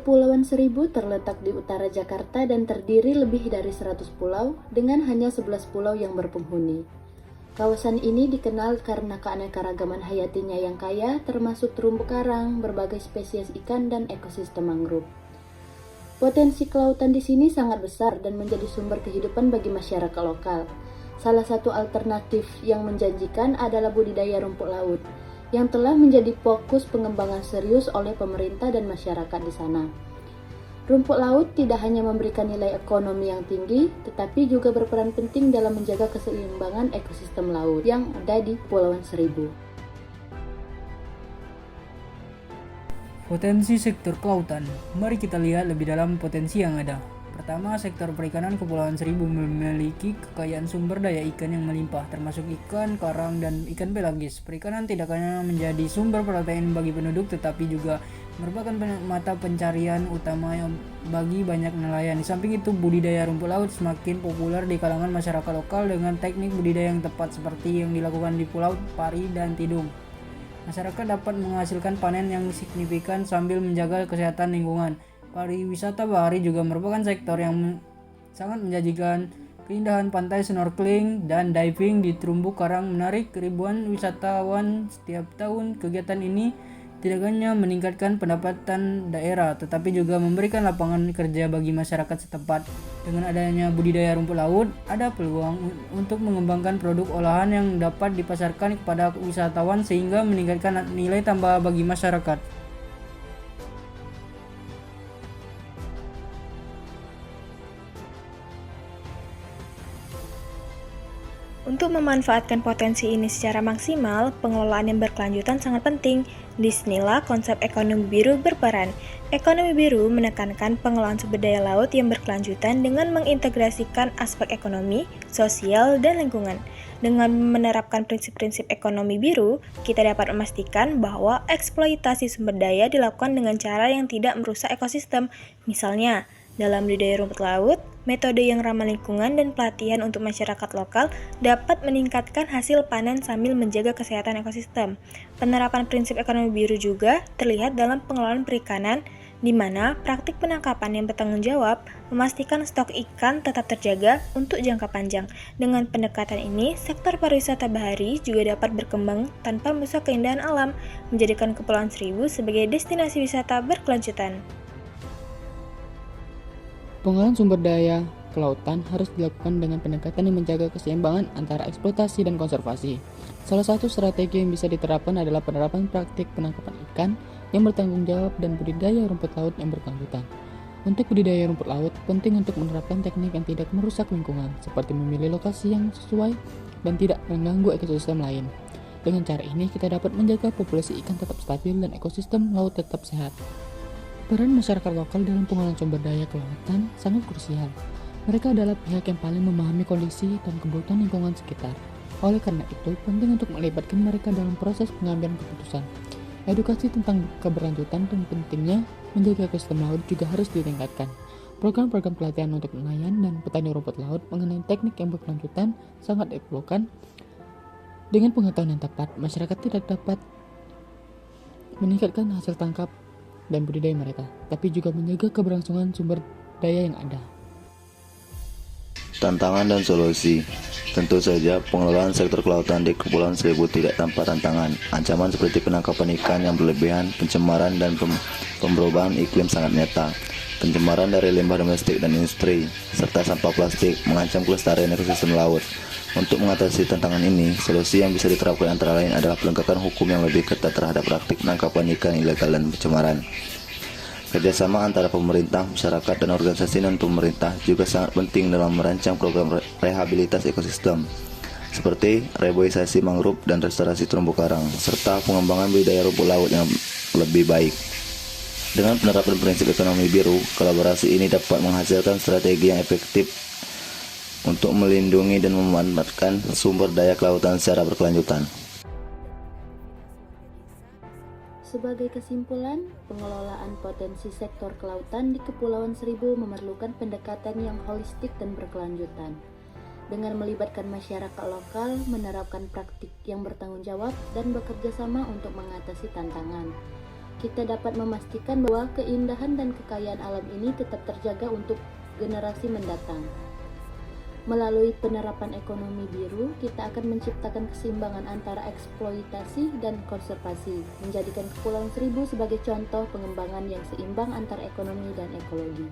Kepulauan Seribu terletak di utara Jakarta dan terdiri lebih dari 100 pulau dengan hanya 11 pulau yang berpenghuni. Kawasan ini dikenal karena keanekaragaman hayatinya yang kaya, termasuk terumbu karang, berbagai spesies ikan, dan ekosistem mangrove. Potensi kelautan di sini sangat besar dan menjadi sumber kehidupan bagi masyarakat lokal. Salah satu alternatif yang menjanjikan adalah budidaya rumput laut, yang telah menjadi fokus pengembangan serius oleh pemerintah dan masyarakat di sana. Rumput laut tidak hanya memberikan nilai ekonomi yang tinggi, tetapi juga berperan penting dalam menjaga keseimbangan ekosistem laut yang ada di Kepulauan Seribu. Potensi sektor kelautan. Mari kita lihat lebih dalam potensi yang ada. Pertama, sektor perikanan Kepulauan Seribu memiliki kekayaan sumber daya ikan yang melimpah, termasuk ikan karang dan ikan pelagis. Perikanan tidak hanya menjadi sumber protein bagi penduduk, tetapi juga merupakan mata pencarian utama bagi banyak nelayan. Di samping itu, budidaya rumput laut semakin populer di kalangan masyarakat lokal dengan teknik budidaya yang tepat seperti yang dilakukan di Pulau Pari dan Tidung. Masyarakat dapat menghasilkan panen yang signifikan sambil menjaga kesehatan lingkungan. Pariwisata bahari juga merupakan sektor yang sangat menjanjikan. Keindahan pantai, snorkeling, dan diving di terumbu karang menarik ribuan wisatawan setiap tahun. Kegiatan ini tidak hanya meningkatkan pendapatan daerah, tetapi juga memberikan lapangan kerja bagi masyarakat setempat. Dengan adanya budidaya rumput laut, ada peluang untuk mengembangkan produk olahan yang dapat dipasarkan kepada wisatawan sehingga meningkatkan nilai tambah bagi masyarakat. Untuk memanfaatkan potensi ini secara maksimal, pengelolaan yang berkelanjutan sangat penting. Disinilah konsep ekonomi biru berperan. Ekonomi biru menekankan pengelolaan sumber daya laut yang berkelanjutan dengan mengintegrasikan aspek ekonomi, sosial, dan lingkungan. Dengan menerapkan prinsip-prinsip ekonomi biru, kita dapat memastikan bahwa eksploitasi sumber daya dilakukan dengan cara yang tidak merusak ekosistem. Misalnya, dalam budidaya rumput laut, metode yang ramah lingkungan dan pelatihan untuk masyarakat lokal dapat meningkatkan hasil panen sambil menjaga kesehatan ekosistem. Penerapan prinsip ekonomi biru juga terlihat dalam pengelolaan perikanan, di mana praktik penangkapan yang bertanggung jawab memastikan stok ikan tetap terjaga untuk jangka panjang. Dengan pendekatan ini, sektor pariwisata bahari juga dapat berkembang tanpa merusak keindahan alam, menjadikan Kepulauan Seribu sebagai destinasi wisata berkelanjutan. Pengelolaan sumber daya kelautan harus dilakukan dengan pendekatan yang menjaga keseimbangan antara eksploitasi dan konservasi. Salah satu strategi yang bisa diterapkan adalah penerapan praktik penangkapan ikan yang bertanggung jawab dan budidaya rumput laut yang berkelanjutan. Untuk budidaya rumput laut, penting untuk menerapkan teknik yang tidak merusak lingkungan, seperti memilih lokasi yang sesuai dan tidak mengganggu ekosistem lain. Dengan cara ini, kita dapat menjaga populasi ikan tetap stabil dan ekosistem laut tetap sehat. Peran masyarakat lokal dalam pengelolaan sumber daya kelautan sangat krusial. Mereka adalah pihak yang paling memahami kondisi dan kebutuhan lingkungan sekitar. Oleh karena itu, penting untuk melibatkan mereka dalam proses pengambilan keputusan. Edukasi tentang keberlanjutan dan pentingnya menjaga ekosistem laut juga harus ditingkatkan. Program-program pelatihan untuk nelayan dan petani rumput laut mengenai teknik yang berkelanjutan sangat diperlukan. Dengan pengetahuan yang tepat, masyarakat tidak dapat meningkatkan hasil tangkap dan budidaya mereka, tapi juga menjaga keberlangsungan sumber daya yang ada. Tantangan dan solusi. Tentu saja pengelolaan sektor kelautan di Kepulauan Seribu tidak tanpa tantangan. Ancaman seperti penangkapan ikan yang berlebihan, pencemaran dan perubahan iklim sangat nyata. Pencemaran dari limbah domestik dan industri, serta sampah plastik mengancam kelestarian ekosistem laut. Untuk mengatasi tantangan ini, solusi yang bisa diterapkan antara lain adalah penegakan hukum yang lebih ketat terhadap praktik penangkapan ikan ilegal dan pencemaran. Kerjasama antara pemerintah, masyarakat, dan organisasi non-pemerintah juga sangat penting dalam merancang program rehabilitas ekosistem, seperti reboisasi mangrove dan restorasi terumbu karang, serta pengembangan budidaya rumput laut yang lebih baik. Dengan penerapan prinsip ekonomi biru, kolaborasi ini dapat menghasilkan strategi yang efektif untuk melindungi dan memanfaatkan sumber daya kelautan secara berkelanjutan. Sebagai kesimpulan, pengelolaan potensi sektor kelautan di Kepulauan Seribu memerlukan pendekatan yang holistik dan berkelanjutan. Dengan melibatkan masyarakat lokal, menerapkan praktik yang bertanggung jawab, dan bekerja sama untuk mengatasi tantangan, kita dapat memastikan bahwa keindahan dan kekayaan alam ini tetap terjaga untuk generasi mendatang. Melalui penerapan ekonomi biru, kita akan menciptakan keseimbangan antara eksploitasi dan konservasi, menjadikan Kepulauan Seribu sebagai contoh pengembangan yang seimbang antara ekonomi dan ekologi.